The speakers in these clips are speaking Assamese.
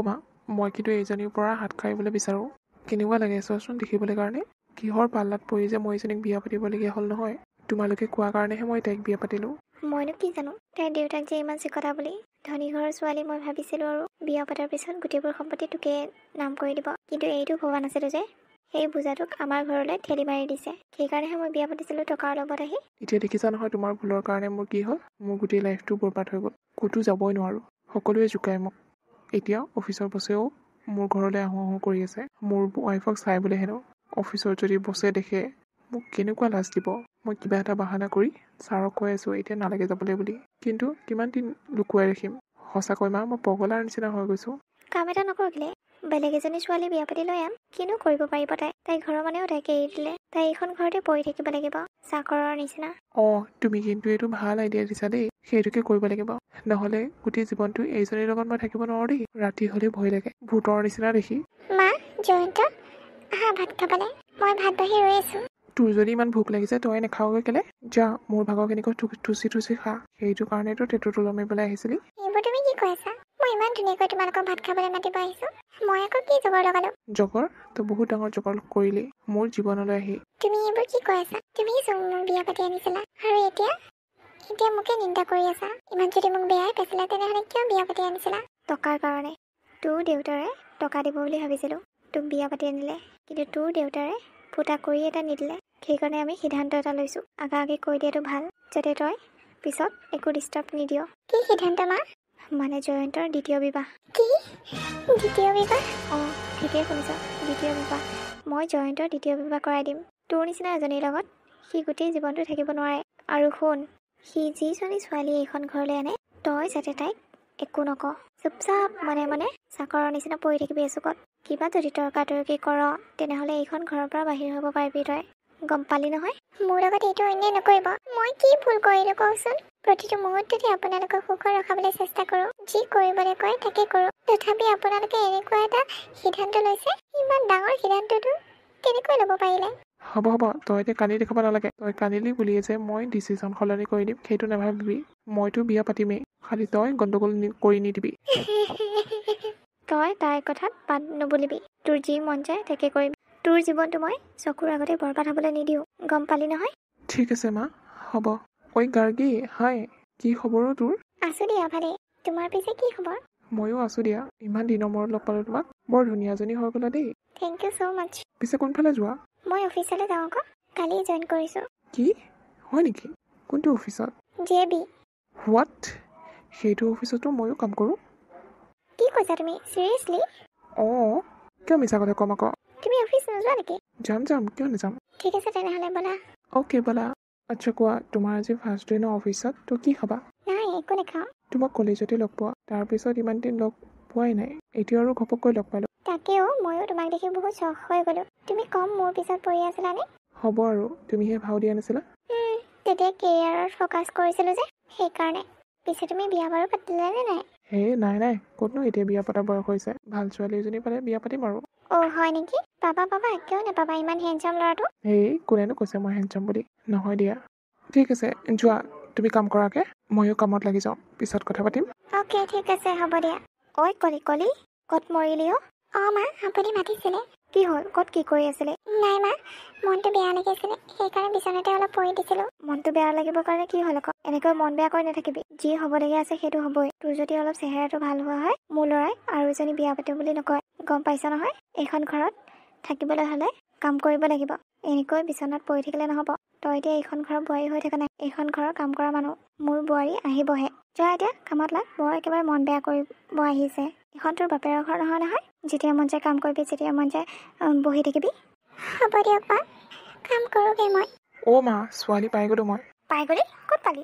মা, মই কিন্তু এইজনীৰ পৰা হাত সাৰিবলৈ বিচাৰোঁ। কেনেকুৱা লাগে চোৱাচোন দেখিবলৈ কাৰণে। কিহৰ পাল্লাত পৰি যে মই এজনীক বিয়া পাতিবলগীয়া হ'ল নহয়। তোমালোকে কোৱা কাৰণেহে মই তাইক বিয়া পাতিলোঁ। মইনো কি জানো তাইৰ দেউতাক যে ইমান চিকতা বুলি। ধনী ঘৰৰ ছোৱালী মই ভাবিছিলোঁ আৰু বিয়া পতাৰ পিছত গোটেইবোৰ সম্পত্তি তোকে নাম কৰি দিব, কিন্তু এইটো ভবা নাছিলোঁ যে সেই বোজাটোক আমাৰ ঘৰলৈ ঠেলি মাৰি দিছে। সেইকাৰণেহে মই বিয়া পাতিছিলোঁ টকাৰ লগত আহি। এতিয়া দেখিছা নহয় তোমাৰ ভুলৰ কাৰণে মোৰ কি হ'ল। মোৰ গোটেই লাইফটো বৰবাদ হৈ গ'ল। ক'তো যাবই নোৱাৰোঁ। সকলোৱে জোকায় মোক। এতিয়া অফিচৰ বছেও মোৰ ঘৰলৈ আহোঁ আহোঁ কৰি আছে। মোৰ ৱাইফক চাই বোলে হেনো অফিচৰ যদি বছে দেখে মোক কেনেকুৱা লাজ দিব। মই কিবা এটা বাহানা কৰি ছাৰক কৈ আছোঁ এতিয়া নালাগে যাবলৈ বুলি। কিন্তু কিমান দিন লুকুৱাই ৰাখিম। সঁচাকৈ মা, মই পগলাৰ নিচিনা হৈ গৈছোঁ। কাম এটা নকৰিলে বেলেগ এজনী ছোৱালী বিয়া পাতি লৈ আন। কিনো কৰিব পাৰিব তাই ঘৰৰ মানুহেও তাইক এৰি দিলে। তাই এইখন ঘৰতে পৰি থাকিব লাগিব চাকৰৰ নিচিনা। তুমি কিন্তু এইটো ভাল আইডিয়া দিছা দেই। সেইটোকে কৰিব লাগিব। নহ'লে গোটেই জীৱনটো এইজনীৰ লগত মই থাকিব নোৱাৰোঁ দেই। ৰাতি হ'লে ভয় লাগে ভূতৰ নিচিনা দেখি। মা, জয়ন্ত আহা ভাত খাবলৈ। মই ভাত বাঢ়ি ৰৈ আছোঁ। তোৰ যদি ইমান ভোক লাগিছে তই নাখাওঁগৈ কেলে? যা মোৰ ভাগৰখিনিকৈ থুচি থুচি খা। সেইটো কাৰণেতো টেটুটো লমাৰিবলৈ আহিছিলি। এইবোৰ তুমি কি কৈ আছা? মই ইমান ধুনীয়াকৈ তোমালোকক ভাত খাবলৈ মাতিব আহিছোঁ। মই আকৌ কি জগৰ লগালোঁ? জগৰ? তই বহুত ডাঙৰ জগৰ কৰিলি মোৰ জীৱনলৈ আহি। তুমি এইবোৰ কি কৈ আছা? তুমি চোন মোক বিয়া পাতি আনিছিলা আৰু এতিয়া মোকে নিন্দা কৰি আছা। ইমান যদি মোক বেয়াই পাইছিলা তেনেহ'লে কিয় বিয়া পাতি আনিছিলা? টকাৰ কাৰণে। তোৰ দেউতাৰে টকা দিব বুলি ভাবিছিলোঁ তোক বিয়া পাতি আনিলে, কিন্তু তোৰ দেউতাৰে ফুটা কৰি এটা নিদিলে। সেইকাৰণে আমি সিদ্ধান্ত এটা লৈছোঁ। আগাগে কৈ দিয়াটো ভাল যাতে তই পিছত একো ডিষ্টাৰ্ব নিদিয়। কি সিদ্ধান্ত মা? মানে জয়ন্তৰ দ্বিতীয় বিবাহ। কি দ্বিতীয় বিবাহ? ঠিকেই শুনিছ, দ্বিতীয় বিবাহ। মই জয়ন্তৰ দ্বিতীয় বিবাহ কৰাই দিম তোৰ নিচিনা এজনীৰ লগত। সি গোটেই জীৱনটো থাকিব নোৱাৰে। আৰু শুন, সি যিজনী ছোৱালী এইখন ঘৰলৈ আনে তই যাতে তাইক একো নক। চুপচাপ মনে মনে চাকৰৰ নিচিনা পৰি থাকিবি এচুকত। কিবা যদি তৰ্কাতৰ্কি কৰ তেনেহ'লে এইখন ঘৰৰ পৰা বাহিৰ হ'ব পাৰিবি তই। গম পালি নহয়? মোৰ লগত এইটো অন্যায় নকৰিব। মই কি ভুল কৰিলোঁ কওকচোন? প্ৰতিটো মুহূৰ্ততে আপোনালোকক সুখত ৰখাবলৈ চেষ্টা কৰোঁ। যি কৰিবলৈ কয় তাকে কৰোঁ। তথাপি আপোনালোকে এনেকুৱা এটা সিদ্ধান্ত লৈছে। ইমান ডাঙৰ সিদ্ধান্তটো কেনেকৈ ল'ব পাৰিলে? হ'ব তই এতিয়া কান্দি দেখাব নালাগে। তই কান্দিলি বুলিয়ে যে মই ডিচিশ্যন সলনি কৰি দিম সেইটো নাভাবিবি। মইতো বিয়া পাতিমেই, খালি তই গণ্ডগোল কৰি নিদিবি। তই তাইৰ কথাত বাদ নুবুলিবি। তোৰ যি মন যায় তাকে কৰিবি। তোৰ জীৱনটো মই চকুৰ আগতে বৰবাদ হ'বলৈ নিদিওঁ। গম পালি নহয়? ঠিক আছে মা, হ'ব। ঐ গাৰ্গী, হাই, কি খবৰো তোৰ? আছোঁ দিয়া ভালে। তোমাৰ পিছে কি খবৰ? ময়ো আছোঁ দিয়া। ইমান দিনৰ মূৰত লগ পালোঁ তোমাক। বৰ ধুনীয়াজনী হৈ গ'লা দেই। থেংক ইউ ছ' মাছ। পিছে কোনফালে যোৱা? মই অফিচলৈ যাওঁ আকৌ। কালি জইন কৰিছোঁ। কি হয় নেকি? কোনটো অফিচত? JB। হোৱাট? সেইটো অফিচতো ময়ো কাম কৰোঁ। কি কৈছা তুমি? চিৰিয়াছলি? কিয় মিছা কথা ক'ম আকৌ? তুমি অফিচ নোযোৱা নেকি? যাম, কিয় নাযাম? ঠিক আছে তেনেহ'লে ব'লা। অ'কে ব'লা। আচ্ছা কোৱা, তোমাৰ আজি ফাৰ্ষ্ট ডে ন অফিচত, তো কি খাবা? নাই একো নাখাওঁ। তোমাক কলেজতে লগ পোৱা, তাৰপিছত ইমান দিন লগ পোৱাই নাই। এতিয়া আৰু ঘপককৈ লগ পালোঁ। তাকেও ময়ো তোমাক দেখি বহুত চখ হৈ গ'লোঁ। তুমি কম মোৰ পিছত পৰি আছিলানে? হ'ব আৰু, তুমিহে ভাও দিয়া নাছিলা? তেতিয়া কেৰিয়াৰত ফ'কাছ কৰিছিলোঁ যে সেইকাৰণে। পিছে তুমি বিয়া বাৰু পাতিলানে নাই? নাই, ক'তনো এতিয়া বিয়া পতা বয়স হৈছে। ভাল ছোৱালী এজনী পালে বিয়া পাতিম আৰু। হয় নেকি? পাবা কিয় নাপাবা, ইমান হেণ্ডচাম ল'ৰাটো। কোনেনো কৈছে মই হেণ্ডচাম বুলি? নহয় দিয়া। ঠিক আছে যোৱা, তুমি কাম কৰাকে, ময়ো কামত লাগি যাওঁ, পিছত কথা পাতিম। অ'কে ঠিক আছে, হ'ব দিয়া। ঐ কলি ক'ত মৰিলি অ'? মা আপুনি মাতিছিলে। কি হ'ল? ক'ত কি কৰি আছিলে? নাই মা, মনটো বেয়া লাগিছিলে সেইকাৰণে বিচনাতে অলপ পৰি দিছিলোঁ। মনটো বেয়া লাগিবৰ কাৰণে কি হ'ল আকৌ? এনেকৈ মন বেয়া কৰি নাথাকিবি। যি হ'বলগীয়া আছে সেইটো হ'বই। তোৰ যদি অলপ চেহেৰাটো ভাল হোৱা হয় মোৰ ল'ৰাই আৰু এজনী বিয়া পাতিম বুলি নকয়। গম পাইছ নহয়? এইখন ঘৰত থাকিবলৈ হ'লে কাম কৰিব লাগিব। এনেকৈ বিচনাত পৰি থাকিলে নহ'ব। তই এতিয়া এইখন ঘৰৰ বোৱাৰী হৈ থকা নাই, এইখন ঘৰৰ কাম কৰা মানুহ। মোৰ বোৱাৰী আহিবহে। যোৱা এতিয়া কামত লাগ। বৰ একেবাৰে মন বেয়া কৰিব আহিছে। এইখন তোৰ বাপেৰৰ ঘৰ নহয়। যেতিয়া মন যায় কাম কৰিবি, যেতিয়া মন যায় বহি থাকিবি। হ'ব দিয়ক মা, কাম কৰোঁগৈ মই। মা, ছোৱালী পাই গ'লোঁ মই। পাই গ'লি? ক'ত পালি?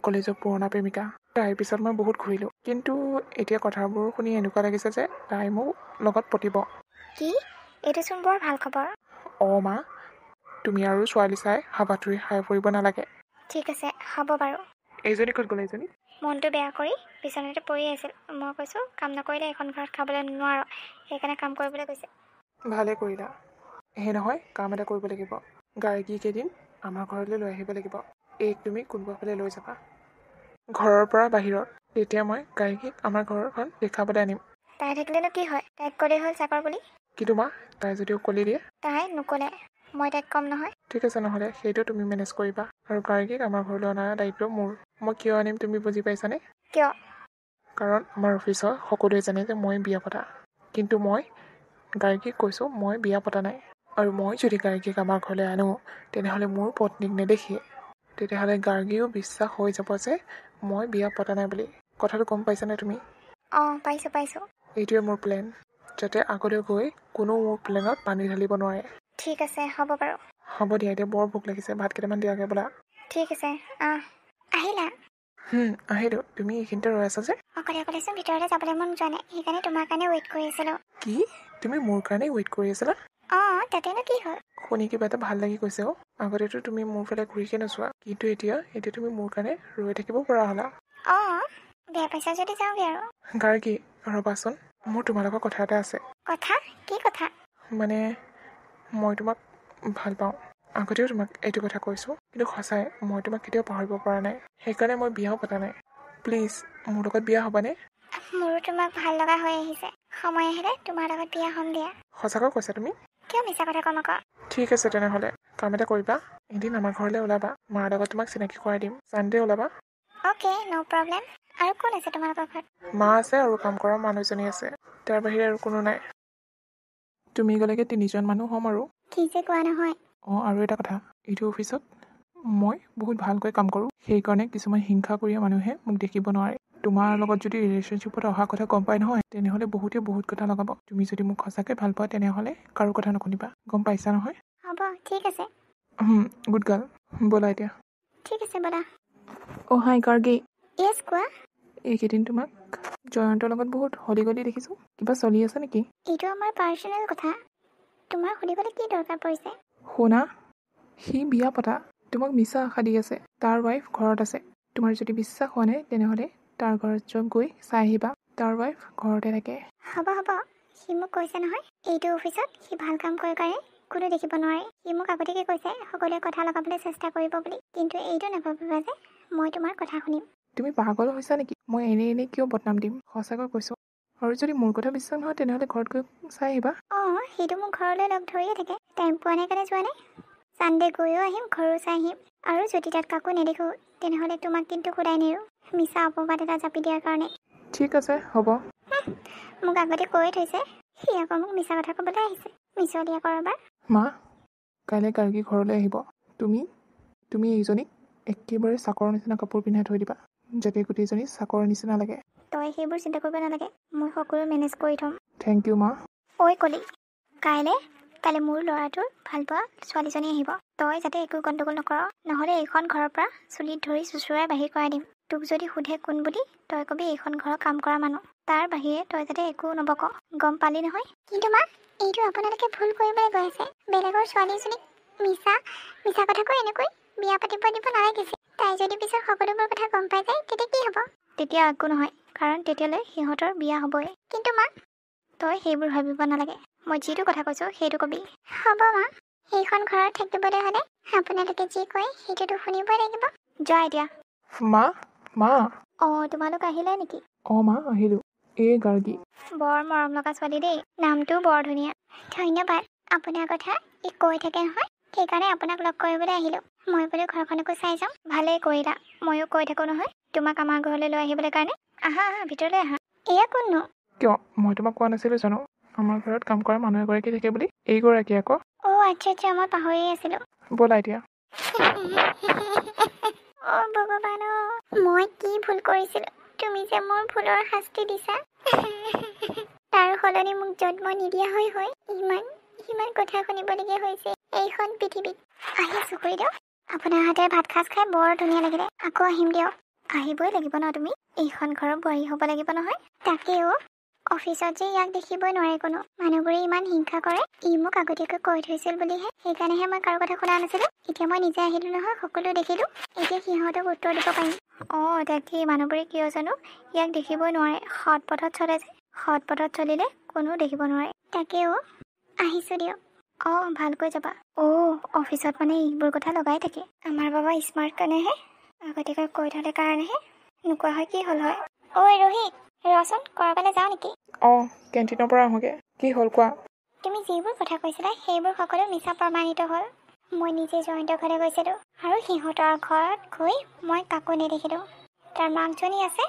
কলেজৰ পুৰণা প্ৰেমিকা। তাইৰ পিছত মই বহুত ঘূৰিলোঁ, কিন্তু এতিয়া কথাবোৰ শুনি এনেকুৱা লাগিছে যে তাই মোক লগত পতিব। কি? এইটোচোন বৰ ভাল খবৰ। মা, তুমি আৰু ছোৱালী চাই হাবাথুৰি খাই ফুৰিব নালাগে। ঠিক আছে, হ'ব বাৰু। এইজনী ক'ত গ'ল এইজনী? মনটো বেয়া কৰি বিচনাতে পৰি আছিল। মই কৈছোঁ কাম নকৰিলে এইখন ঘৰত খাবলৈ নোৱাৰোঁ, সেইকাৰণে কাম কৰিবলৈ কৈছে। ভালে কৰিলা। নহয়, কাম এটা কৰিব লাগিব। গাৰ্গী কেইদিন আমাৰ ঘৰলৈ লৈ আহিব লাগিব। তুমি কোনোবা ফালে লৈ যাবা ঘৰৰ পৰা বাহিৰত। তেতিয়া মই গাৰ্গীক আমাৰ ঘৰখন দেখাবলৈ আনিম। তাই থাকিলেনো কি হয়, তাইক ক'লেই হ'ল চাকৰ বুলি। কিন্তু মা, তাই যদিও কলি দিয়ে? তাই নক'লে মই তাইক কম নহয়। ঠিক আছে, নহ'লে সেইটো তুমি মেনেজ কৰিবা। আৰু গাৰ্গীক আমাৰ ঘৰলৈ অনাৰ দায়িত্ব মোৰ। মই কিয় আনিম তুমি বুজি পাইছানে? কিয়? কাৰণ আমাৰ অফিচৰ সকলোৱে জানে যে মই বিয়া পতা। কিন্তু মই গাৰ্গীক কৈছোঁ মই বিয়া পতা নাই। আৰু মই যদি গাৰ্গীক আমাৰ ঘৰলৈ আনো, তেনেহ'লে মোৰ পত্নীক নেদেখিয়ে তেতিয়াহ'লে গাৰ্গীও বিশ্বাস হৈ যাব যে মই বিয়া পতা নাই বুলি। কথাটো গম পাইছানে তুমি? অঁ, পাইছোঁ। এইটোৱে মোৰ প্লেন, যাতে আগলৈ গৈ কোনো মোৰ প্লেনত পানী ঢালিব নোৱাৰে। ঠিক আছে, হ'ব বাৰু। হ'ব দিয়া, এতিয়া বৰ ভোক লাগিছে, ভাত কেইটামান দিয়াগে বোলা। ঠিক আছে, আহিলা? আহিলোঁ। তুমি এইখিনিতে ৰৈ আছা যে? অকলেচোন ভিতৰলৈ যাবলৈ মন যোৱা নাই, সেইকাৰণে তোমাৰ কাৰণে ৱেইট কৰি আছিলোঁ। কি? তুমি মোৰ কাৰণে ৱেইট কৰি আছিলা? অঁ, তাতেনো কি হ'ল? শুনি কিবা এটা ভাল লাগি গৈছে। আগতেতো তুমি মোৰ ফালে ঘূৰিকে নোচোৱা, কিন্তু এতিয়া তুমি মোৰ কাৰণে ৰৈ থাকিব পৰা হ'লা। অঁ, বেয়া পাইছা যদি যাওঁগৈ আৰু। গাৰ্গী, ৰ'বাচোন, মোৰ তোমাৰ লগত কথা এটা আছে। কথা? কি কথা? মানে মই তোমাক ভাল পাওঁ। আগতেও তোমাক এইটো কথা কৈছোঁ, কিন্তু সঁচাই মই তোমাক কেতিয়াও পাহৰিব পৰা নাই। সেইকাৰণে মই বিয়াও পতা নাই। প্লিজ, মোৰ লগত বিয়া হ'বানে? মোৰো তোমাক ভাল লগা হৈ আহিছে। সময় আহিলে তোমাৰ লগত বিয়া হ'ম দিয়া। সঁচাকৈ কৈছা তুমি? কিয় মিছা কথা ক'ম আকৌ? ঠিক আছে, তেনেহ'লে কাম এটা কৰিবা, এদিন আমাৰ ঘৰলৈ ওলাবা। মাৰ লগত তোমাক চিনাকি কৰাই দিম। চানডে ওলাবা। অ'কে, ন' প্ৰব্লেম। আৰু কোন আছে তোমালোকৰ ঘৰত? মা আছে আৰু কাম কৰা মানুহজনী আছে। তাৰ বাহিৰে আৰু কোনো নাই। তুমি গ'লেগে 3জন মানুহ হ'ম আৰু। কি যে কোৱা নহয়। আৰু এটা কথা, এইটো অফিচত মই বহুত ভালকৈ কাম কৰোঁ। সেইকাৰণে কিছুমান হিংসা কৰি মানুহে মোক দেখিব নোৱাৰে। তোমাৰ লগত যদি ৰিলেশ্যনশ্বিপত অহা কথা গম পাই নহয়, তেনেহ'লে বহুতে বহুত কথা লগাব। তুমি যদি মোক সঁচাকৈ ভাল পোৱা, তেনেহ'লে কাৰো কথা নুশুনিবা। গম পাইছা নহয়? হ'ব, ঠিক আছে। গুড গাৰ্ল, ব'লা এতিয়া। ঠিক আছে, ব'লা। হাই গাৰ্গী। য়েছ, কোৱা। এইকেইদিন তোমাক জয়ন্তৰ লগত বহুত হলি গলি দেখিছোঁ। কিবা চলি আছে নেকি? এইটো আমাৰ পাৰ্চনেল কথা। তোমাৰ সুধিবলৈ কি দৰকাৰ পৰিছে? শুনা, সি বিয়া পতা। তোমাক মিছা আশা দি আছে। তাৰ ৱাইফ ঘৰত আছে। তোমাৰ যদি বিশ্বাস হোৱা নাই, তেনেহ'লে তাৰ ঘৰত গৈ চাই আহিবা। তাৰ ৱাইফ ঘৰতে থাকে। হ'ব, সি মোক কৈছে নহয়, এইটো অফিচত সি ভাল কাম কৰে কাৰণে কোনো দেখিব নোৱাৰে। সি মোক আগতীয়াকৈ কৈছে সকলোৱে কথা লগাবলৈ চেষ্টা কৰিব বুলি। কিন্তু এইটো নাভাবিবা যে মই তোমাৰ কথা শুনিম। তুমি পাগল হৈছা নেকি? মই এনেই কিয় বদনাম দিম? সঁচাকৈ কৈছোঁ। আৰু যদি মোৰ কথা বিশ্বাস নহয়, তেনেহ'লে ঘৰত গৈ চাই আহিবা। অঁ, সেইটো মোক ঘৰলৈ লগ ধৰিয়ে থাকে। টাইম পোৱা নাই কাৰণে যোৱা নাই। চানডে গৈও আহিম, ঘৰো চাই আহিম। আৰু যদি তাত কাকো নেদেখোঁ, তেনেহ'লে তোমাক কিন্তু সদায় নেৰোঁ। মিছা অপবাদ এটা জাপি দিয়াৰ কাৰণে। ঠিক আছে, হ'ব। মোক আগতে কৈয়ে থৈছে, সি আকৌ মোক মিছা কথা ক'বলৈ আহিছে। মিছলীয়া কৰবাৰ। মা, কাইলৈ গাৰ্গী ঘৰলৈ আহিব। তুমি এইজনীক একেবাৰে চাকৰ নিচিনা কাপোৰ পিন্ধাই থৈ দিবা, যাতে গোটেইজনী চাকৰ নিচিনা লাগে। তই সেইবোৰ চিন্তা কৰিব নালাগে, মই সকলো মেনেজ কৰি থ'ম। থেংক ইউ, মা। ঐ কলি, কাইলৈ মোৰ ল'ৰাটোৰ ভালপোৱা ছোৱালীজনী আহিব। তই যাতে একো গণ্ডগোল নকৰ, নহ'লে এইখন ঘৰৰ পৰা চুলিত ধৰি চুচুৰাই বাহিৰ কৰাই দিম। তোক যদি সোধে কোন বুলি, তই কবি এইখন ঘৰৰ কাম কৰা মানুহ। তাৰ বাহিৰে তই যাতে একো নবক। গম পালি নহয়? কিন্তু মা, এইটো আপোনালোকে ভুল কৰিবলৈ গৈ আছে। বেলেগৰ ছোৱালীজনীক মিছা কথা কৈ এনেকৈ বিয়া পাতিব দিব নালাগিছিল। তাই যদি পিছত সকলোবোৰ কথা গম পাই যায়, তেতিয়া কি হ'ব? তেতিয়া একো নহয়, কাৰণ তেতিয়ালৈ সিহঁতৰ বিয়া হ'বই। কিন্তু মা, তই সেইবোৰ ভাবিব নালাগে। মই যিটো কথা কৈছোঁ সেইটো কবি। হ'ব মা, সেইখন ঘৰত থাকিবলৈ হ'লে আপোনালোকে যি কয় সেইটোতো শুনিবই লাগিব। যোৱা এতিয়া। মা। তোমালোক আহিলে নেকি? মা, আহিলোঁ। এই গাৰ্গী। বৰ মৰম লগা ছোৱালী দেই, নামটোও বৰ ধুনীয়া। ধন্যবাদ। আপোনাৰ কথা কৈ থাকে নহয়, সেইকাৰণে আপোনাক লগ কৰিবলৈ আহিলোঁ। মই বোলো ঘৰখনকো চাই যাম। ভালেই কৰিলা, ময়ো কৈ থাকোঁ নহয় তোমাক আমাৰ ঘৰলৈ লৈ আহিবলৈ কাৰণে। আহা, ভিতৰলৈ আহা। এয়া কোননো? কিয়, মই তোমাক কোৱা নাছিলোঁ জানো আমাৰ ঘৰত কাম কৰা মানুহ এগৰাকী থাকে বুলি? এইগৰাকী আকৌ। আচ্ছা, মই পাহৰিয়ে আছিলোঁ। ব'লা এতিয়া। ভগৱান, মই কি ভুল কৰিছিলোঁ? তুমি যে মোৰ ভুলৰ শাস্তি দিছা। তাৰ সলনি মোক জন্ম নিদিয়া হৈ ইমান কথা শুনিবলগীয়া হৈছে এইখন পৃথিৱীত। আহিছোঁ খুৰীদেউ, আপোনাৰ হাতেৰে ভাত সাজ খাই বৰ ধুনীয়া লাগিলে। আকৌ আহিম দিয়ক। আহিবই লাগিব ন তুমি? এইখন ঘৰৰ বোৱাৰী হ'ব লাগিব নহয়। তাকেও, অফিচত যে ইয়াক দেখিবই নোৱাৰে কোনো। মানুহবোৰে ইমান হিংসা কৰে। মোক আগতীয়াকৈ কৈ থৈছিল বুলিহে, সেইকাৰণেহে মই কাৰো কথা শুনা নাছিলোঁ। এতিয়া মই নিজে আহিলোঁ নহয়, সকলো দেখিলোঁ। এতিয়া সিহঁতক উত্তৰ দিব পাৰিম। তাকেই, মানুহবোৰে কিয় জানো ইয়াক দেখিবই নোৱাৰে। সৎ পথত চলে যে, সৎ পথত চলিলে কোনো দেখিব নোৱাৰে। তাকেও, আহিছোঁ দিয়ক। ভালকৈ যাবা। অফিচত মানে এইবোৰ কথা লগাই থাকে। আমাৰ বাবা স্মাৰ্ট কাৰণেহে, আগতীয়াকৈ কৈ থলে কাৰণেহে নোকোৱা হয় কি হ'ল হয়। ঐ ৰোহিত, ৰচোন ক'ৰবালৈ যাওঁ নেকি? অঁ কেণ্টিনৰ পৰা আহোঁগৈ। কি হ'ল কোৱা? তুমি যিবোৰ কথা কৈছিলা সেইবোৰ সকলো মিছা প্ৰমাণিত হ'ল। মই নিজে জয়ন্তৰ ঘৰলৈ গৈছিলোঁ আৰু সিহঁতৰ ঘৰত গৈ মই কাকো নেদেখিলোঁ। তাৰ মাকজনী আছে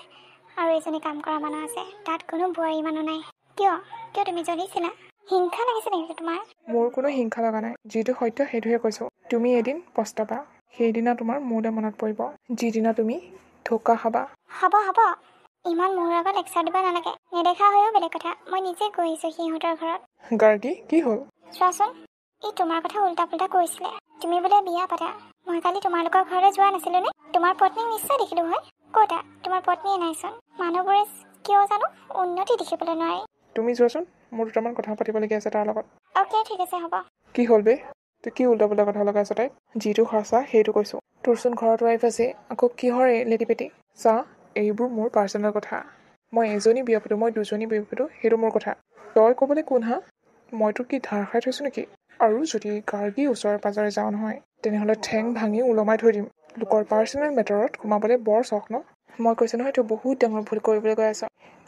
আৰু এজনী কাম কৰা মানুহ আছে, তাত কোনো বোৱাৰী মানুহ নাই। কিয় কিয় তুমি জ্বলিছিলা? হিংসা লাগিছে নেকি তোমাৰ? মোৰ কোনো হিংসা লগা নাই, যিটো সত্য সেইটোহে কৈছোঁ। তুমি এদিন পস্তাবা, সেইদিনা তোমাৰ মোলৈ মনত পৰিব, যিদিনা তুমি ধোকা খাবা। হ'ব হ'ব, ইমান মোৰ আগত লেকচাৰ দিব নালাগে। নেদেখা হৈও বেলেগ কথা, মই নিজে গৈ আহিছোঁ সিহঁতৰ ঘৰত। গাৰ্গী কি হ'ল? চোৱাচোন, ই তোমাৰ কথা উল্টা পুল্টা কৈছিলে। তুমি বোলে বিয়া পাতা। মই কালি তোমালোকৰ ঘৰলৈ যোৱা নাছিলোঁ নে? তোমাৰ পত্নীক নিশ্চয় দেখিলোঁ হয়। ক'তা তোমাৰ পত্নীয়ে নাইচোন। মানুহবোৰে কিয় জানো উন্নতি দেখিবলৈ নোৱাৰে। তুমি যোৱাচোন, মোৰ দুটামান কথা পাতিবলগীয়া আছে তাৰ লগত। অ'কে ঠিক আছে হ'ব। কি হ'ল বে? তই কি উল্টা পুল্টা কথা লগাইছ তাইক? যিটো সঁচা সেইটো কৈছোঁ। তোৰচোন ঘৰত ৱাইফ আছে, আকৌ কিহৰ লেটি পেটি? চা, এইবোৰ মোৰ পাৰ্চনেল কথা। মই এজনী বিয়া পাতোঁ, মই দুজনী বিয়া পাতোঁ, সেইটো মোৰ কথা। তই ক'বলৈ কোন হা? মই তোৰ কি ধাৰ খাই থৈছোঁ নেকি? আৰু যদি গাৰ্গী ওচৰে পাজৰে যাওঁ নহয়, তেনেহ'লে ঠেং ভাঙি ওলমাই থৈ দিম। লোকৰ পাৰ্চনেল মেটাৰত সোমাবলৈ বৰ চখ ন? মই কৈছোঁ নহয়, তই বহুত ডাঙৰ ভুল কৰিবলৈ গৈ আছ।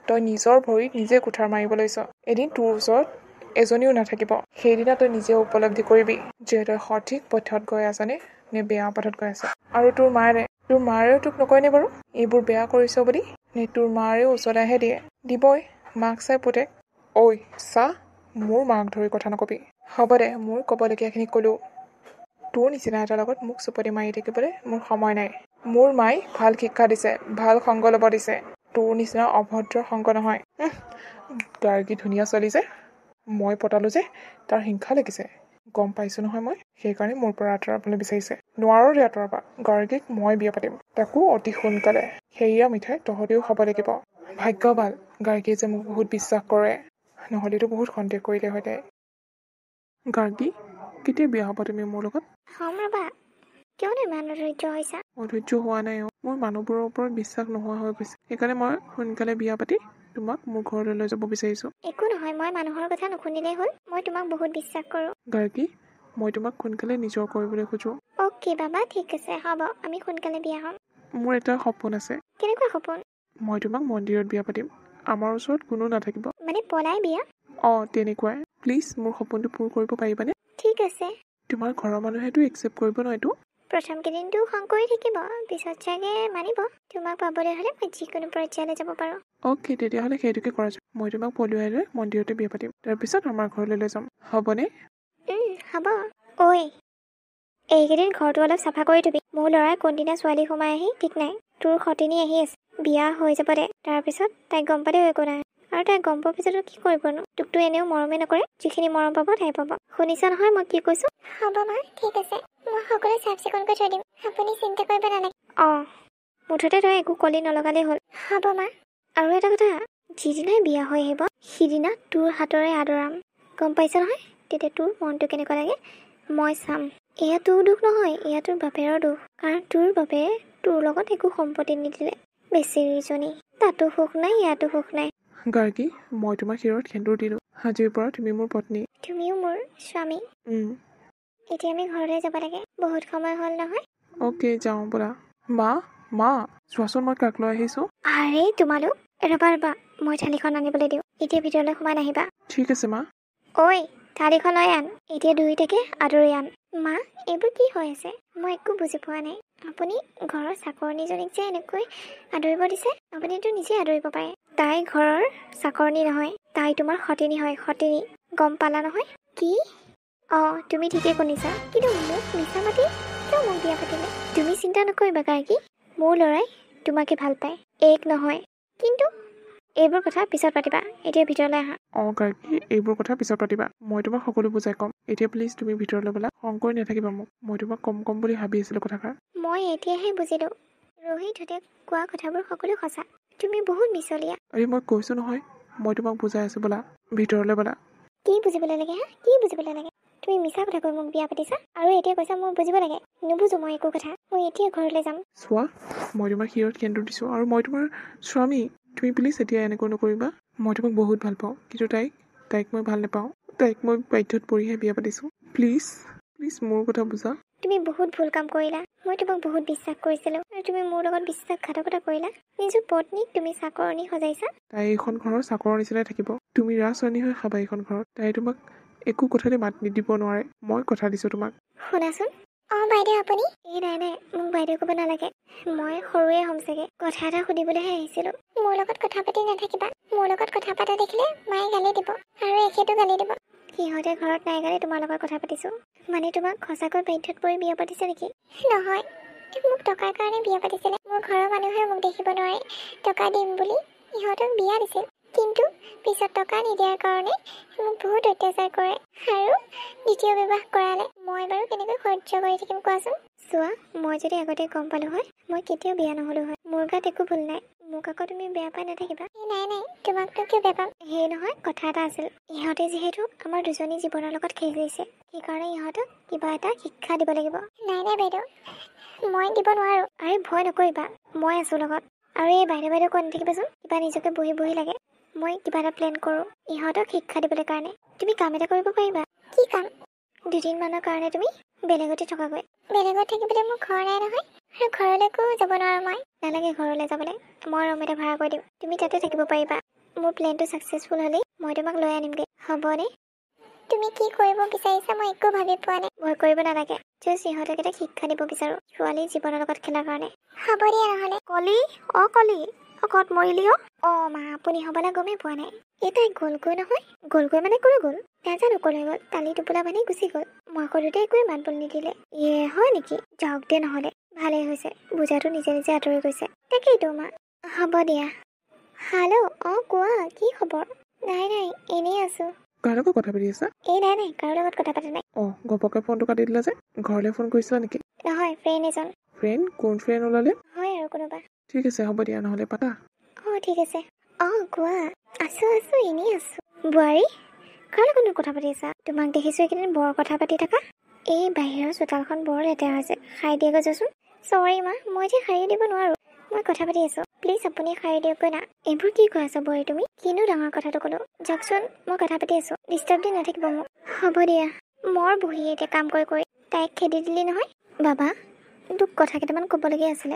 তই নিজৰ ভৰিত নিজে কুঠাৰ মাৰিব লৈছ। এদিন তোৰ ওচৰত এজনীও নাথাকিব, সেইদিনা তই নিজে উপলব্ধি কৰিবি যে তই সঠিক পথত গৈ আছনে নে বেয়া পথত গৈ আছ। আৰু তোৰ মায়েও তোক নকয়নে বাৰু এইবোৰ বেয়া কৰিছ বুলি? নে তোৰ মায়েও ওচৰলৈহে দিয়ে? দিবই, মাক চাই পুতেক। ঐ চা, মোৰ মাক ধৰি কথা নকবি। হ'ব দে, মোৰ ক'বলগীয়াখিনি ক'লোঁ। তোৰ নিচিনা এটাৰ লগত মোক চুপতি মাৰি থাকিবলৈ মোৰ সময় নাই। মোৰ মায়ে ভাল শিক্ষা দিছে, ভাল সংগ ল'ব দিছে। তোৰ নিচিনা অভদ্ৰ সংগ নহয়। গাৰ্গী ধুনীয়া ছোৱালী যে, মই পতালোঁ যে তাৰ হিংসা লাগিছে। গম পাইছোঁ নহয় মই, সেইকাৰণে মোৰ পৰা আঁতৰাবলৈ বিচাৰিছে। নোৱাৰো দে আঁতৰাবা, গাৰ্গীক মই বিয়া পাতিম, তাকো অতি সোনকালে। সেয়া মিঠাই তহঁতেও খাব লাগিব। ভাগ্য ভাল, গাৰ্গীয়ে যে মোক বহুত বিশ্বাস কৰে, নহ'লেতো বহুত সন্দেহ কৰিলে হয় তাই। গাৰ্গী, কেতিয়া বিয়া হ'ব তুমি মোৰ লগত? হ'ম ৰ'বা, কিয়নো ইমান অধৈৰ্য হৈছা? অধৈৰ্য হোৱা নাই অ', মোৰ মানুহবোৰৰ ওপৰত বিশ্বাস নোহোৱা হৈ গৈছে। সেইকাৰণে মই সোনকালে বিয়া পাতি তোমাক মোৰ ঘৰলৈ লৈ যাব বিচাৰিছোঁ। একো নহয়, মই মানুহৰ কথা নুশুনিলেই হ'ল। মই তোমাক বহুত বিশ্বাস কৰোঁ। গাৰ্গী, মই তোমাক সোনকালে নিজৰ কৰিবলৈ খোজোঁ। অ'কে বাবা, ঠিক আছে হ'ব, আমি সোনকালে বিয়া হ'ম। মোৰ এটা সপোন আছে। কেনেকুৱা সপোন? মই তোমাক মন্দিৰত বিয়া পাতিম, আমাৰ ওচৰত কোনো নাথাকিব। মানে পলাই বিয়া? অঁ তেনেকুৱাই। প্লিজ মোৰ সপোনটো পূৰ কৰিব পাৰিবানে? ঠিক আছে। তোমাৰ ঘৰৰ মানুহেতো একচেপ্ট কৰিব ন এইটো? প্ৰথম কেইদিনটো খং কৰি থাকিব, পিছত চাগে মানিব। তোমাক পাবলৈ হ'লে মই যিকোনো পৰ্যায়লৈ যাব পাৰোঁ। অ'কে, তেতিয়াহ'লে সেইটোকে কৰা যায়। মই তোমাক পলুৱাই লৈ মন্দিৰতে বিয়া পাতিম, তাৰপিছত আমাৰ ঘৰলৈ লৈ যাম, হ'বনে? হ'ব। ঐ, এইকেইদিন ঘৰটো অলপ চাফা কৰি থবি। মোৰ ল'ৰাই কোনদিনা ছোৱালী সোমাই আহি ঠিক নাই। তোৰ সতিনী আহি আছে, বিয়া হৈ যাব দে, তাৰপিছত তাইক গম পালেও একো নাই। আৰু তাইক গম পোৱাৰ পিছতো কি কৰিবনো? তোকতো এনেও মৰমেই নকৰে, যিখিনি মৰম পাব তাই পাব। শুনিছা নহয় মই কি কৈছোঁ? হ'ব মা, ঠিক আছে। মই সকলো চাফ চিকুণকৈ থৈ দিম, আপুনি চিন্তা কৰিব নালাগে। অঁ, মুঠতে তই একো কলি নলগালেই হ'ল। হ'ব মা। আৰু এটা কথা, যিদিনাই বিয়া হৈ আহিব সিদিনা তোৰ হাতৰে আদৰাম, গম পাইছ নহয়? তেতিয়া তোৰ মনটো কেনেকুৱা লাগে মই চাম। এয়া তোৰ দুখ নহয়, এয়া তোৰ বাপেৰৰ দুখ। কাৰণ তোৰ বাপে তোৰ লগত একো সম্পত্তি নিদিলে। বেচেৰীজনী, তাতো সুখ নাই, ইয়াতো সুখ নাই। গাৰ্গী, মই তোমাৰ শিৰত সেন্দুৰ দিলোঁ, আজিৰ পৰা তুমি মোৰ পত্নী। তুমিও মোৰ স্বামী। এতিয়া আমি ঘৰলৈ যাব লাগে, বহুত সময় হ'ল নহয়। অ'কে, যাওঁ ব'লা। মা, চোৱাচোন মই কাক লৈ আহিছোঁ। আৰে তোমালোক, ৰ'বা, মই থালিখন আনিবলৈ দিওঁ। এতিয়া ভিতৰলৈ সোমাই নাহিবা। ঠিক আছে মা। ঐ, থালিখন লৈ আন, এতিয়া দুয়োটাকে আদৰি আন। মা, এইবোৰ কি হৈ আছে? মই একো বুজি পোৱা নাই। আপুনি ঘৰৰ চাকৰণীজনীক যে এনেকৈ আদৰিব দিছে, আপুনিতো নিজে আদৰিব পাৰে। তাই ঘৰৰ চাকৰণী নহয়, তাই তোমাৰ সতিনী হয়, সতিনী। গম পালা নহয়? কি? অঁ, তুমি ঠিকেই শুনিছা। কিন্তু মোক মিছা মাতি কিয় মোক বিয়া পাতিলে? তুমি চিন্তা নকৰিবা গাৰ্গী, মোৰ ল'ৰাই তোমাকে ভাল পায়, এক নহয়। কিন্তু এইবোৰ কথা পিছত পাতিবা, এতিয়া ভিতৰলৈ আহা। অঁ গাৰ্গী, এইবোৰ কথা পিছত পাতিবা, মই তোমাক সকলো বুজাই ক'ম। এতিয়া প্লিজ তুমি ভিতৰলৈ ব'লা, খং কৰি নাথাকিবা মোক। মই তোমাক কম বুলি ভাবি আছিলোঁ কথাষাৰ। মই এতিয়াহে বুজিলোঁ, ৰোহিতহঁতে কোৱা কথাবোৰ সকলো সঁচা। তুমি বহুত মিছলীয়া। আৰে মই কৈছোঁ নহয়, মই তোমাক বুজাই আছোঁ, ব'লা ভিতৰলৈ ব'লা। কি বুজিবলৈ লাগে হা? কি বুজিবলৈ লাগে? তুমি মিছা কথা কৈ মোক বিয়া পাতিছা আৰু এতিয়া কৈছা মই বুজিব লাগে। নুবুজো মই একো কথা। মই এতিয়া ঘৰলৈ যাম। চোৱা, মই তোমাৰ শিৰত সেন্দুৰ দিছোঁ আৰু মই তোমাৰ স্বামী। তুমি প্লিজ এতিয়া এনেকৈ নকৰিবা। মই তোমাক বহুত ভাল পাওঁ, কিন্তু তাইক মই ভাল নাপাওঁ। তাইক মই বাধ্যত পৰিহে বিয়া পাতিছোঁ। প্লিজ মোৰ কথা বুজা। তুমি বহুত ভুল কাম কৰিলা। মই তোমাক বহুত বিশ্বাস কৰিছিলোঁ আৰু তুমি মোৰ লগত বিশ্বাসঘাতকতা কৰিলা। নিজৰ পত্নীক তুমি চাকৰণী সজাইছা। তাই এইখন ঘৰৰ চাকৰৰ নিচিনাই থাকিব। তুমি ৰাজৰাণী হৈ খাবা এইখন ঘৰত। তাই তোমাক একো কথাতে মাত নিদিব নোৱাৰে। মই কথা দিছোঁ তোমাক। শুনাচোন। বাইদেউ আপুনি? নাই মোক বাইদেউ ক'ব নালাগে। মই সৰুৱে হ'ম চাগে। কথা এটা সুধিবলৈহে আহিছিলোঁ। মোৰ লগত কথা পাতি নাথাকিবা। মোৰ লগত কথা পতা দেখিলে মায়ে গালি দিব আৰু এখেতো গালি দিব। সিহঁতে ঘৰত নাই গালি তোমাৰ লগত কথা পাতিছোঁ। মানে তোমাক সঁচাকৈ বাধ্যত পৰি বিয়া পাতিছে নেকি? নহয়, মোক টকাৰ কাৰণে বিয়া পাতিছিলে। মোৰ ঘৰৰ মানুহে মোক দেখিব নোৱাৰে টকা দিম বুলি ইহঁতক বিয়া দিছিল। কিন্তু পিছত টকা নিদিয়াৰ কাৰণে মোক বহুত অত্যাচাৰ কৰে আৰু দ্বিতীয় বিবাহ কৰালে। মই বাৰু কেনেকৈ সহ্য কৰি থাকিম কোৱাচোন? চোৱা, মই যদি আগতে গম পালো হয় মই কেতিয়াও বিয়া নহলো হয়। মোৰ গাত একো ভুল নাই। মোক আকৌ তুমি বেয়া পাই নাথাকিবা। নাই তোমাকতো কিয় বেয়া পাম? সেই নহয়, কথা এটা আছিল। ইহঁতে যিহেতু আমাৰ দুজনী জীৱনৰ লগত খেলিছে, সেইকাৰণে ইহঁতক কিবা এটা শিক্ষা দিব লাগিব। নাই বাইদেউ, মই দিব নোৱাৰো। আৰে ভয় নকৰিবা, মই আছো লগত। আৰু এই বাইদেউ কৈ নাথাকিবাচোন। কিবা নিজকে বহি লাগে। মই কিবা এটা প্লেন কৰোঁ ইহঁতক শিক্ষা দিবলৈ কাৰণে। তুমি কাম এটা কৰিব পাৰিবা। কি কাম? 2 দিনমানৰ কাৰণে তুমি বেলেগতে থকাগৈ। বেলেগত থাকিবলৈ মোৰ ঘৰ নাই নহয়, আৰু ঘৰলৈকো যাব নোৱাৰো মই। নালাগে ঘৰলৈ যাবলৈ, মই ৰুম এটা ভাড়া কৰি দিম। তুমি তাতে থাকিব পাৰিবা। মোৰ প্লেনটো ছাকচেছফুল হ'লেই মই তোমাক লৈ আনিমগৈ। হ'বনে? তুমি কি কৰিব বিচাৰিছা মই একো ভাবি পোৱা নাই। ভয় কৰিব নালাগে। জাষ্ট ইহঁতক এটা শিক্ষা দিব বিচাৰোঁ ছোৱালীৰ জীৱনৰ লগত খেলাৰ কাৰণে। হ'ব দিয়া নহ'লে। কলি ক'ত মৰিলি মা আপুনি হ'বলা গমেই পোৱা নাই। এই তাই গ'লগৈ নহয়। গ'লগৈ মানে ক'লৈ গ'ল নাজানো। ক'লৈ গ'ল? তালি টোপোলা বান্ধি গুচি গ'ল। মই সৰুতে একোৱে মাত বোল নিদিলে। হয় নেকি? যাওক দে নহ'লে, ভালেই হৈছে। বুজাটো নিজে আঁতৰি গৈছে। তাকেইতো মা। হ'ব দিয়া। হেল্ল', কোৱা, কি খবৰ? নাই এনেই আছো। কাৰ লগত কথা পাতি আছা? নাই কাৰো লগত কথা পাতা নাই। ঘপককৈ ফোনটো কাটি দিলা যে? ঘৰলৈ ফোন কৰিছিলা নেকি? নহয়, ফ্ৰেণ্ড এজন। ফ্ৰেণ্ড? কোন ফ্ৰেণ্ড ওলালে? হয় আৰু কোনোবা। ঠিক আছে, হ'ব দিয়া নহ'লে পাতা। ঠিক আছে। কোৱা। আছো এনেই আছো। বোৱাৰী, কাৰ লগতনো কথা পাতি আছা? তোমাক দেখিছো এইকেইদিন বৰ কথা পাতি থাকা। এই বাহিৰৰ চোতালখন বৰ লেতেৰা হৈছে, সাৰি দিয়াগৈ যোৱাচোন। চৰি মা, মই এতিয়া সাৰি দিব নোৱাৰো। মই কথা পাতি আছো। প্লিজ আপুনি সাৰি দিয়কগৈ না। এইবোৰ কি কৈ আছা বোৱাৰী তুমি? কিনো ডাঙৰ কথাটো ক'লো। যাওকচোন, মই কথা পাতি আছো। ডিষ্টাৰ্ব দি নাথাকিব মোক। হ'ব দিয়া। মই বহি এতিয়া কাম কৰি তাইক খেদি দিলি নহয়। বাবা, তোক কথা কেইটামান ক'বলগীয়া আছিলে।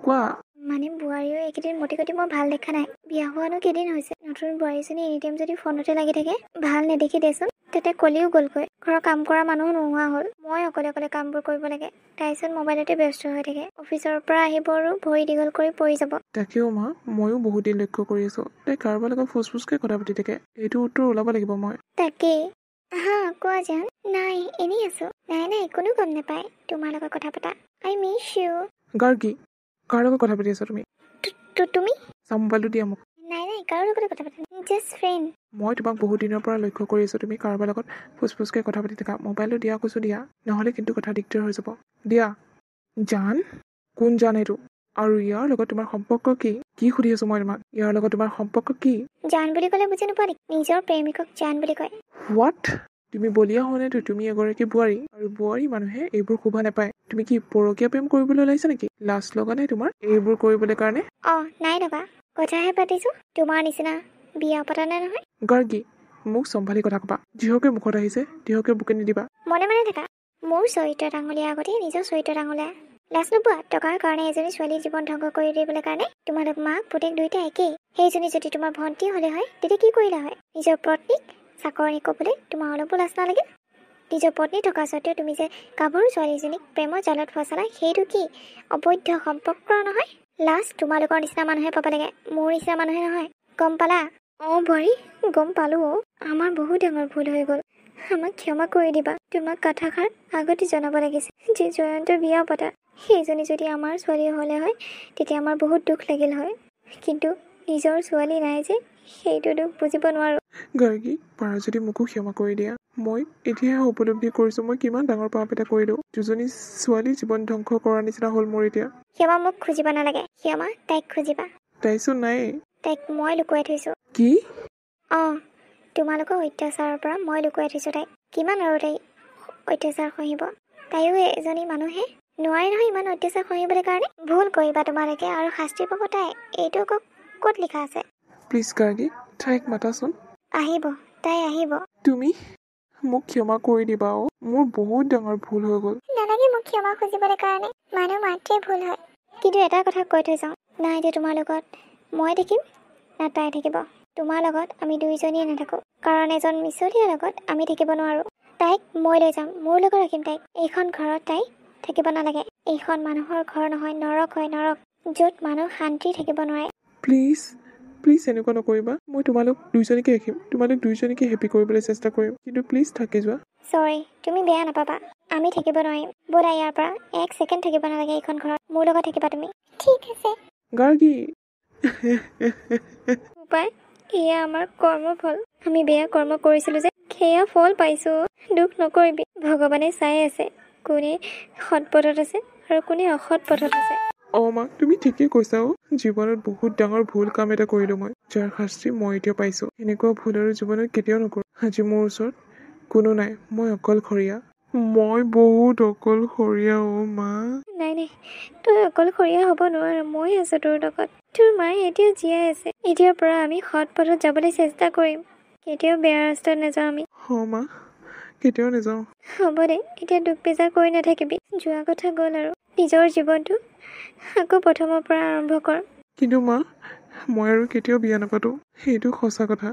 কোৱা। মানে বোৱাৰীও এইকেইদিন মতি গতি মই ভাল দেখা নাই। বিয়া হোৱানো কেইদিন হৈছে। নতুন বোৱাৰীজনী এনিটাইম যদি ফোনতে লাগি থাকে ভাল নেদেখি দেচোন। তাতে কলিও গ'লগৈ। ঘৰৰ কাম কৰা মানুহ নোহোৱা হ'ল। মই অকলে কামবোৰ কৰিব লাগে। তাইচোন মোবাইলতে ব্যস্ত হৈ থাকে। অফিচৰ পৰা আহিব আৰু ভৰি দীঘল কৰি পৰি যাব। তাকেও মা, ময়ো বহুত দিন লক্ষ্য কৰি আছো। তাই কাৰোবাৰ লগত ফুচফুচকৈ কথা পাতি থাকে। এইটো উত্তৰ ওলাব লাগিব মই। তাকেই। কোৱা জান। নাই, এনেই আছো। নাই কোনো গম নাপায় তোমাৰ লগত কথা পতা। I miss you. গাৰ্গী, কাৰ লগত কথা পাতি আছা তুমি? তুমি? মোবাইলটো দিয়া মোক। নাই কাৰো লগতে কথা পাতা নাই। Just friend. মই তোমাক বহুত দিনৰ পৰা লক্ষ্য কৰি আছো। তুমি কাৰোবাৰ লগত ফুচফুচকৈ কথা পাতি থাকা। মোবাইলটো দিয়া কৈছো দিয়া, নহ'লে কিন্তু কথা দিগদাৰ হৈ যাব। দিয়া। জান? কোন জান এইটো? আৰু ইয়াৰ লগত তোমাৰ সম্পৰ্ক কি সুধি আছো মই তোমাক? ইয়াৰ লগত তোমাৰ সম্পৰ্ক কি? জান বুলি ক'লে বুজি নোপোৱা নেকি? নিজৰ প্ৰেমিকক জান বুলি কয়। হোৱাট? তুমি বলিয়া হোৱা নাইতো। তুমি এগৰাকী বোৱাৰী, আৰু বোৱাৰী মানুহে এইবোৰ শোভা নাপায়। তুমি কি পৰকীয়া প্ৰেম কৰিবলৈ ওলাইছা নেকি? লাজ লগা নাই তোমাৰ এইবোৰ কৰিবলৈ কাৰণে? নাই লগা। কথাহে পাতিছো। তোমাৰ নিচিনা বিয়া পতা নাই নহয়। গাৰ্গী, মোক চম্ভালি কথা কবা। যিহকে মুখত আহিছে তিহকে বুকে নিদিবা। মনে থাকা। মোৰ চৰিত্ৰত আঙুলিয়াৰ আগতে নিজৰ চৰিত্ৰত আঙুলিয়া। লাজ নোপোৱা? টকাৰ কাৰণে এজনী ছোৱালীৰ জীৱন ধ্বংস কৰি দিবলৈ কাৰণে তোমালোক মাক পুতেক দুইটা একেই। সেইজনী যদি তোমাৰ ভণ্টি হ'লে হয় তেতিয়া কি কৰিলা হয়? নিজৰ পত্নীক চাকৰণী ক'বলৈ তোমাৰ অলপো লাজ নালাগে? নিজৰ পত্নী থকা স্বত্বেও তুমি যে গাভৰু ছোৱালীজনীক প্ৰেমৰ জালত ফচালা, সেইটো কি অবৈধ সম্পৰ্ক নহয়? লাজ তোমালোকৰ নিচিনা মানুহে পাব লাগে, মোৰ নিচিনা মানুহে নহয়। গম পালা? বোৱাৰী, গম পালো। আমাৰ বহুত ডাঙৰ ভুল হৈ গ'ল। আমাক ক্ষমা কৰি দিবা। তোমাক কথাষাৰ আগতে জনাব লাগিছিল যে জয়ন্তৰ বিয়া পতা সেইজনী যদি আমাৰ ছোৱালী হ'লে হয় তেতিয়া আমাৰ বহুত দুখ লাগিল হয়। কিন্তু নিজৰ ছোৱালী নাই যে সেইটো দুখ বুজিব নোৱাৰো। গাৰ্গী, পাৰা যদি মোকো ক্ষমা কৰি দিয়া। মই এতিয়াহে উপলব্ধি কৰিছো মই কিমান ডাঙৰ পাপ এটা কৰিলো। দুজনী ছোৱালী জীৱন ধ্বংস কৰাৰ নিচিনা হ'ল মোৰ এতিয়া। ক্ষমা মোক খুজিব নালাগে। ক্ষমা তাইক খুজিবা। তাইচোন নাই। তাইক মই লুকুৱাই থৈছো। কি? তোমালোকৰ অত্যাচাৰৰ পৰা মই লুকুৱাই থৈছো তাইক। কিমান আৰু তাই অত্যাচাৰ সহিব? তাইও এজনী মানুহে নোৱাৰে নহয় ইমান অত্যাচাৰ সহিবলৈ কাৰণে। ভুল কৰিবা তোমালোকে আৰু শাস্তি পাব তাই। এইটো আকৌ ক'ত লিখা আছে? প্লিজ গাৰ্গী, তাইক মাতাচোন। আহিব, তাই আহিব। তুমি? মোক ক্ষমা কৰি দিবা অ'। মোৰ বহুত ডাঙৰ ভুল হৈ গ'ল। নালাগে মোক ক্ষমা খুজিবলৈ কাৰণে, মানুহ মাত্ৰেই ভুল হয়। কিন্তু এটা কথা কৈ থৈ যাওঁ, না এতিয়া তোমাৰ লগত মই থাকিম না তাই থাকিব। তোমাৰ লগত আমি দুইজনীয়ে নাথাকোঁ, কাৰণ এজন মিছলীয়াৰ লগত আমি থাকিব নোৱাৰোঁ। তাইক মই লৈ যাম, মোৰ লগত ৰাখিম তাইক। এইখন ঘৰত তাই থাকিব নালাগে। এইখন মানুহৰ ঘৰ নহয়, নৰক হয়, নৰক, য'ত মানুহ শান্তি থাকিব নোৱাৰে। প্লিজ প্লিজ এনেকুৱা নকৰিবা। মই তোমালোক দুইজনীকে ৰাখিম, তোমালোক দুইজনীকে হেপি কৰিবলৈ চেষ্টা কৰিম, কিন্তু প্লিজ থাকি যোৱা। চৰি, তুমি বেয়া নাপাবা, আমি থাকিব নোৱাৰিম। ব'লা ইয়াৰ পৰা, এক ছেকেণ্ড থাকিব নালাগে এইখন ঘৰত, মোৰ লগত থাকিবা তুমি। ঠিক আছে। গাৰ্গী উপায়, এয়া আমাৰ কৰ্মফল। আমি বেয়া কৰ্ম কৰিছিলোঁ যে সেয়া ফল পাইছোঁ। দুখ নকৰিবি, ভগৱানে চাই আছে কোনে সৎ পথত আছে আৰু কোনে অসৎ পথত আছে। অ' মা, তুমি ঠিকেই কৈছা অ'। জীৱনত বহুত ডাঙৰ ভুল কাম এটা কৰিলোঁ মই, যাৰ শাস্তি মই এতিয়া পাইছোঁ। এনেকুৱা ভুল আৰু জীৱনত কেতিয়াও নকৰোঁ। আজি মোৰ ওচৰত কোনো নাই, মই অকলশৰীয়া। মই বহুত অকলশৰীয়া অ' মা। নাই নাই, তই অকলশৰীয়া হ'ব নোৱাৰ, মই আছোঁ তোৰ লগত। তোৰ মায়ে এতিয়াও জীয়াই আছে। এতিয়াৰ পৰা আমি সৎ পথত যাবলৈ চেষ্টা কৰিম, কেতিয়াও বেয়া ৰাস্তাত নাযাওঁ আমি। অ' মা, কেতিয়াও নাযাওঁ। হ'ব দে, এতিয়া দুখ বেজাৰ কৰি নাথাকিবি। যোৱা কথা গ'ল আৰু নিজৰ জীৱনটো আকৌ প্ৰথমৰ পৰা আৰম্ভ কৰ। কিন্তু মা, মই আৰু কেতিয়াও বিয়া নাপাতো, সেইটো সঁচা কথা।